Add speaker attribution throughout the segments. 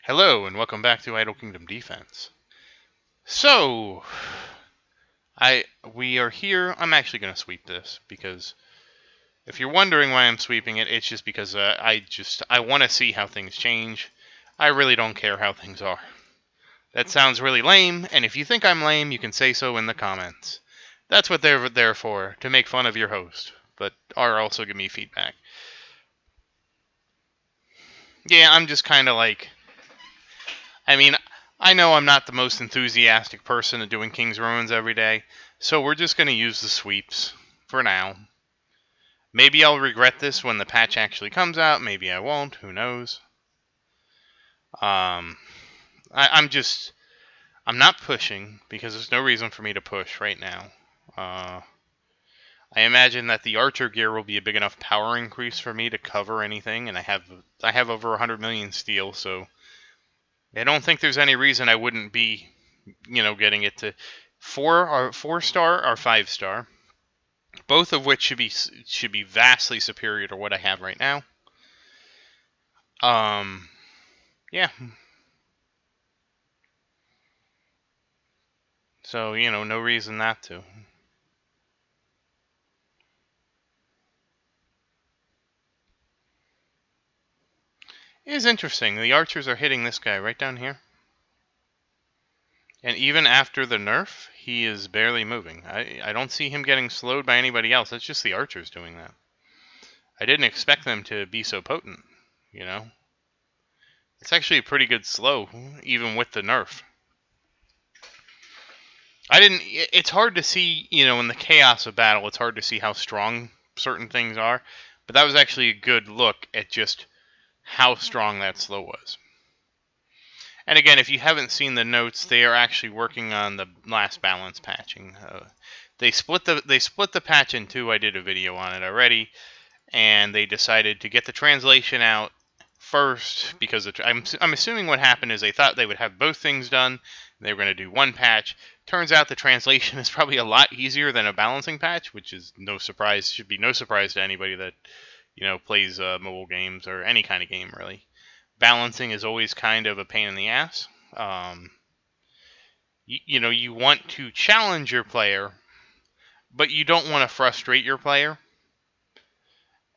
Speaker 1: Hello and welcome back to Idle Kingdom Defense. So, we are here. I'm actually going to sweep this because if you're wondering why I'm sweeping it, it's just because I want to see how things change. I really don't care how things are. That sounds really lame, and if you think I'm lame, you can say so in the comments. That's what they're there for, to make fun of your host, but or also give me feedback. Yeah, I'm just kind of like, I mean, I know I'm not the most enthusiastic person at doing King's Ruins every day, so we're just going to use the sweeps for now. Maybe I'll regret this when the patch actually comes out. Maybe I won't. Who knows? I'm not pushing because there's no reason for me to push right now. I imagine that the Archer gear will be a big enough power increase for me to cover anything, and I have over 100 million steel, so I don't think there's any reason I wouldn't be, getting it to 4-star or 5-star, both of which should be vastly superior to what I have right now. Yeah. So no reason not to. It is interesting. The archers are hitting this guy right down here. And even after the nerf, he is barely moving. I don't see him getting slowed by anybody else. That's just the archers doing that. I didn't expect them to be so potent, It's actually a pretty good slow, even with the nerf. It's hard to see, in the chaos of battle, it's hard to see how strong certain things are. But that was actually a good look at just how strong that slow was. And again, if you haven't seen the notes, they are actually working on the last balance patching. They split the patch in two. I did a video on it already, and they decided to get the translation out first because I'm assuming what happened is they thought they would have both things done. They were going to do one patch. Turns out the translation is probably a lot easier than a balancing patch, which is no surprise. Should be no surprise to anybody that plays mobile games or any kind of game really. Balancing is always kind of a pain in the ass. You want to challenge your player, but you don't want to frustrate your player.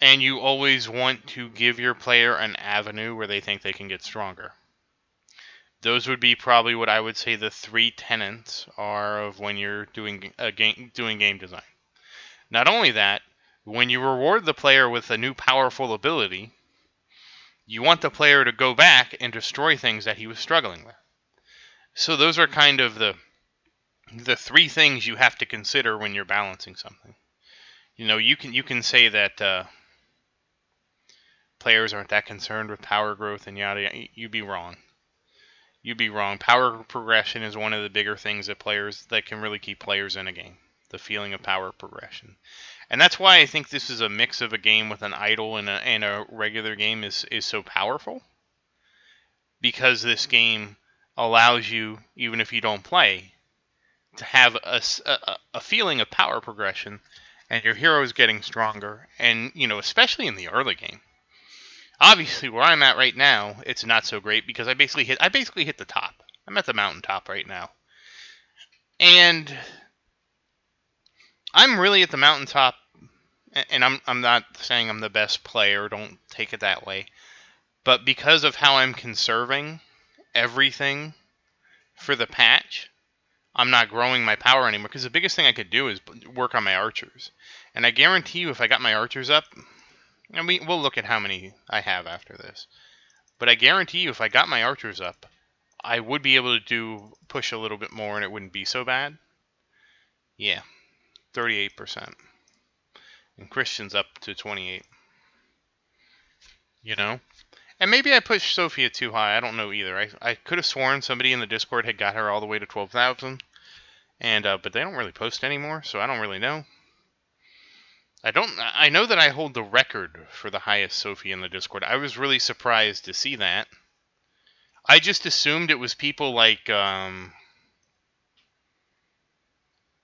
Speaker 1: And you always want to give your player an avenue where they think they can get stronger. Those would be probably what I would say the three tenets are of when you're doing game design. Not only that, when you reward the player with a new powerful ability, you want the player to go back and destroy things that he was struggling with. So those are kind of the three things you have to consider when you're balancing something. You can say that players aren't that concerned with power growth and yada yada. You'd be wrong. Power progression is one of the bigger things that can really keep players in a game. The feeling of power progression. And that's why I think this is a mix of a game with an idle and a regular game is so powerful. Because this game allows you, even if you don't play, to have a feeling of power progression, and your hero is getting stronger. And especially in the early game. Obviously, where I'm at right now, it's not so great because I basically hit the top. I'm at the mountaintop right now, and I'm really at the mountaintop. And I'm not saying I'm the best player. Don't take it that way. But because of how I'm conserving everything for the patch, I'm not growing my power anymore. Because the biggest thing I could do is work on my archers. And I guarantee you, if I got my archers up, and we'll look at how many I have after this. But I guarantee you, if I got my archers up, I would be able to push a little bit more, and it wouldn't be so bad. Yeah, 38%. And Christian's up to 28. And maybe I pushed Sophia too high. I don't know either. I could have sworn somebody in the Discord had got her all the way to 12,000. And but they don't really post anymore, so I don't really know. I know that I hold the record for the highest Sophie in the Discord. I was really surprised to see that. I just assumed it was people like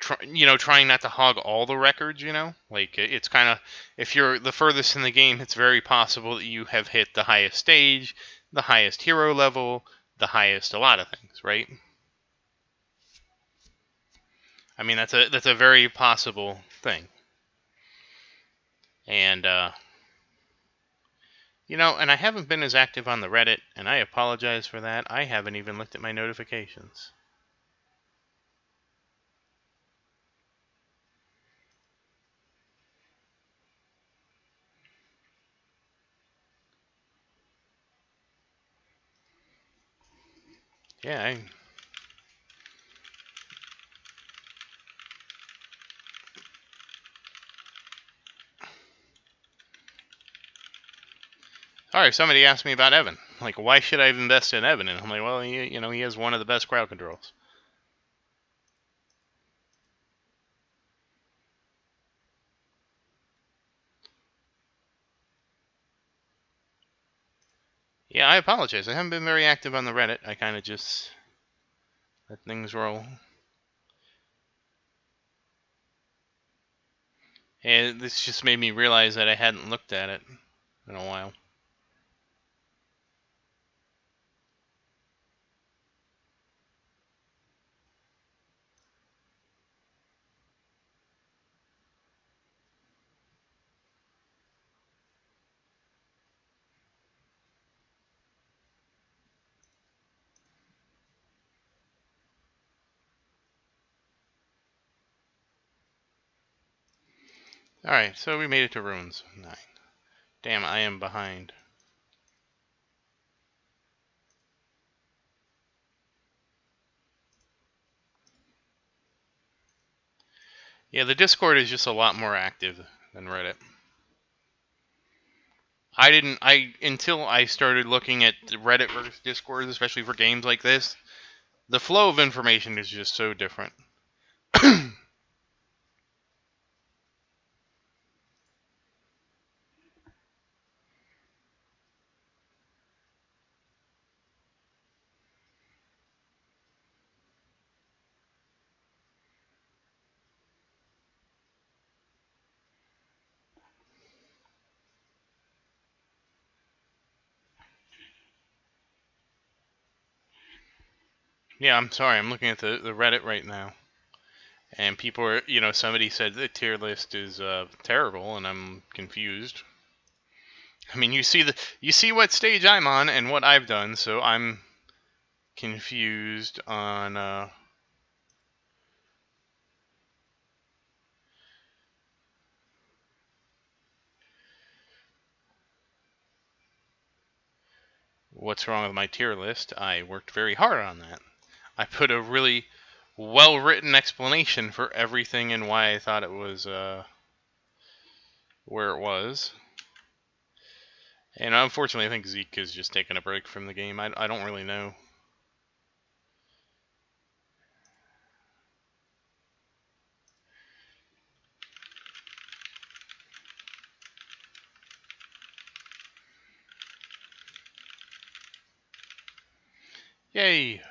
Speaker 1: trying not to hog all the records, Like it's kind of, if you're the furthest in the game, it's very possible that you have hit the highest stage. the highest hero level, the highest a lot of things, right? I mean, that's a very possible thing. And and I haven't been as active on the Reddit, and I apologize for that. I haven't even looked at my notifications. Yeah, all right. Somebody asked me about Evan. Like, why should I invest in Evan? And I'm like, well, he has one of the best crowd controls. Yeah, I apologize. I haven't been very active on the Reddit. I kind of just let things roll. And this just made me realize that I hadn't looked at it in a while. Alright, so we made it to runes 9. Damn, I am behind. Yeah, the Discord is just a lot more active than Reddit. Until I started looking at Reddit versus Discord, especially for games like this, the flow of information is just so different. Yeah, I'm sorry, I'm looking at the Reddit right now. And people are, somebody said the tier list is terrible, and I'm confused. I mean, you see what stage I'm on and what I've done, so I'm confused on what's wrong with my tier list. I worked very hard on that. I put a really well-written explanation for everything and why I thought it was where it was. And unfortunately, I think Zeke is just taking a break from the game. I don't really know. Yay!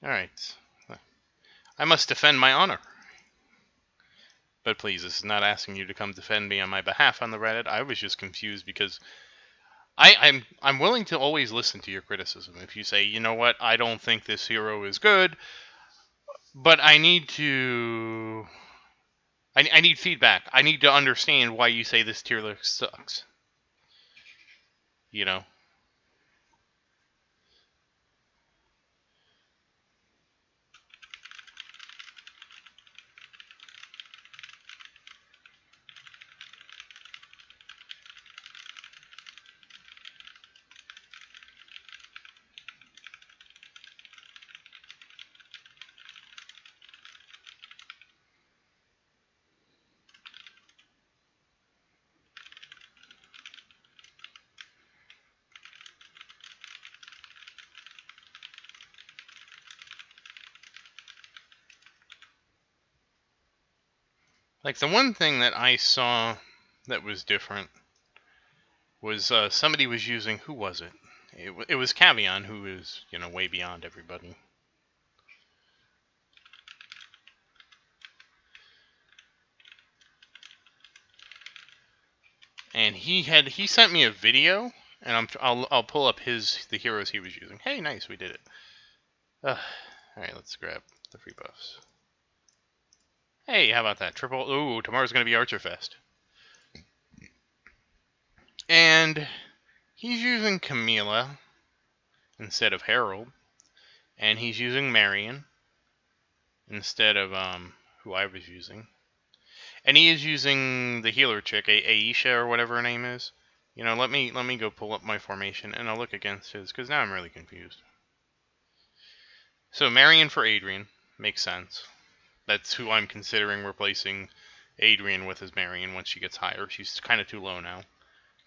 Speaker 1: Alright. I must defend my honor. But please, this is not asking you to come defend me on my behalf on the Reddit. I was just confused because I'm willing to always listen to your criticism. If you say, you know what, I don't think this hero is good, but I need to I need feedback. I need to understand why you say this tier list sucks. You know? Like, the one thing that I saw that was different was somebody was using, who was it? It was Cavion, who is, way beyond everybody. And he sent me a video, and I'll pull up the heroes he was using. Hey, nice, we did it. All right, let's grab the free buffs. Hey, how about that? Triple. Ooh, tomorrow's gonna be Archer Fest. And he's using Camilla instead of Harold, and he's using Marion instead of who I was using. And he is using the healer chick, Aisha or whatever her name is. You know, let me go pull up my formation and I'll look against his, because now I'm really confused. So Marion for Adrian makes sense. That's who I'm considering replacing Adrian with, as Marion once she gets higher. She's kind of too low now.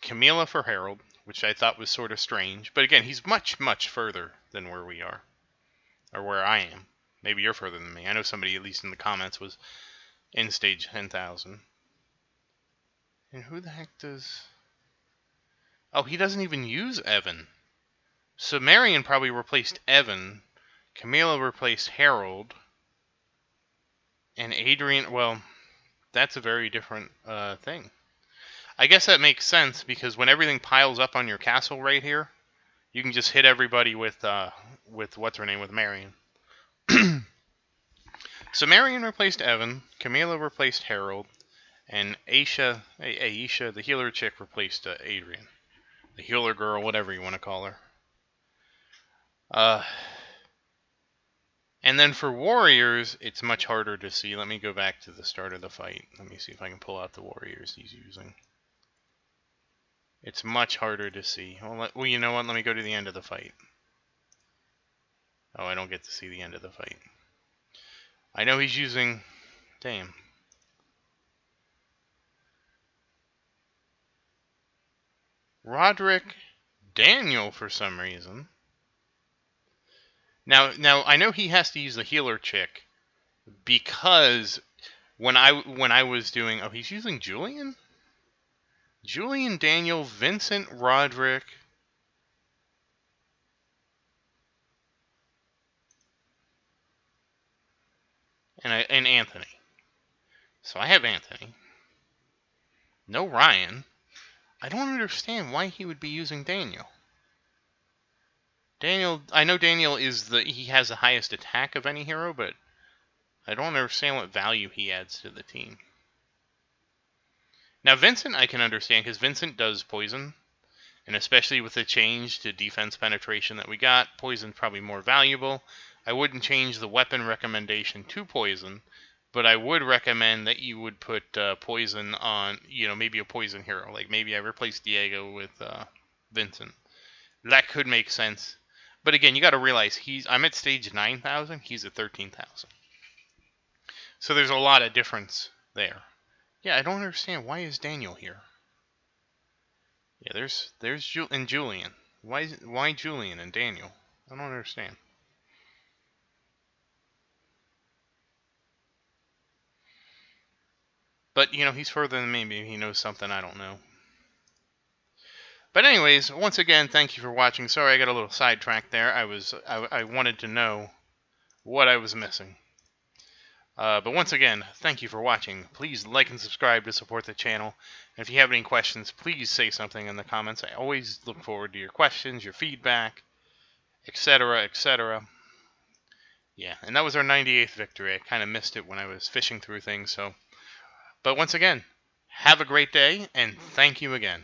Speaker 1: Camilla for Harold, which I thought was sort of strange, but again, he's much, much further than where we are, or where I am. Maybe you're further than me. I know somebody, at least in the comments, was in stage 10,000. And who the heck does... Oh, he doesn't even use Evan. So Marion probably replaced Evan. Camilla replaced Harold. And Adrian, well, that's a very different thing. I guess that makes sense, because when everything piles up on your castle right here, you can just hit everybody with what's her name, with Marion. So Marion replaced Evan, Camilla replaced Harold, and Aisha, the healer chick, replaced Adrian. The healer girl, whatever you want to call her. And then for warriors, it's much harder to see. Let me go back to the start of the fight. Let me see if I can pull out the warriors he's using. It's much harder to see. Well, you know what? Let me go to the end of the fight. Oh, I don't get to see the end of the fight. I know he's using... Damn. Roderick Daniel for some reason. Now I know he has to use the healer chick, because when I was doing... Oh, he's using Julian? Julian, Daniel, Vincent, Roderick... and Anthony. So I have Anthony. No Ryan. I don't understand why he would be using Daniel. I know Daniel he has the highest attack of any hero, but I don't understand what value he adds to the team. Now Vincent I can understand, because Vincent does poison, and especially with the change to defense penetration that we got, poison's probably more valuable. I wouldn't change the weapon recommendation to poison, but I would recommend that you would put poison on, maybe a poison hero. Like maybe I replace Diego with Vincent. That could make sense. But again, you got to realize I'm at stage 9,000. He's at 13,000. So there's a lot of difference there. Yeah, I don't understand. Why is Daniel here? Yeah, there's Julian. Why Julian and Daniel? I don't understand. But, he's further than me. Maybe he knows something I don't know. But anyways, once again, thank you for watching. Sorry I got a little sidetracked there. I wanted to know what I was missing. But once again, thank you for watching. Please like and subscribe to support the channel. And if you have any questions, please say something in the comments. I always look forward to your questions, your feedback, etc., etc. Yeah, and that was our 98th victory. I kind of missed it when I was fishing through things. But once again, have a great day, and thank you again.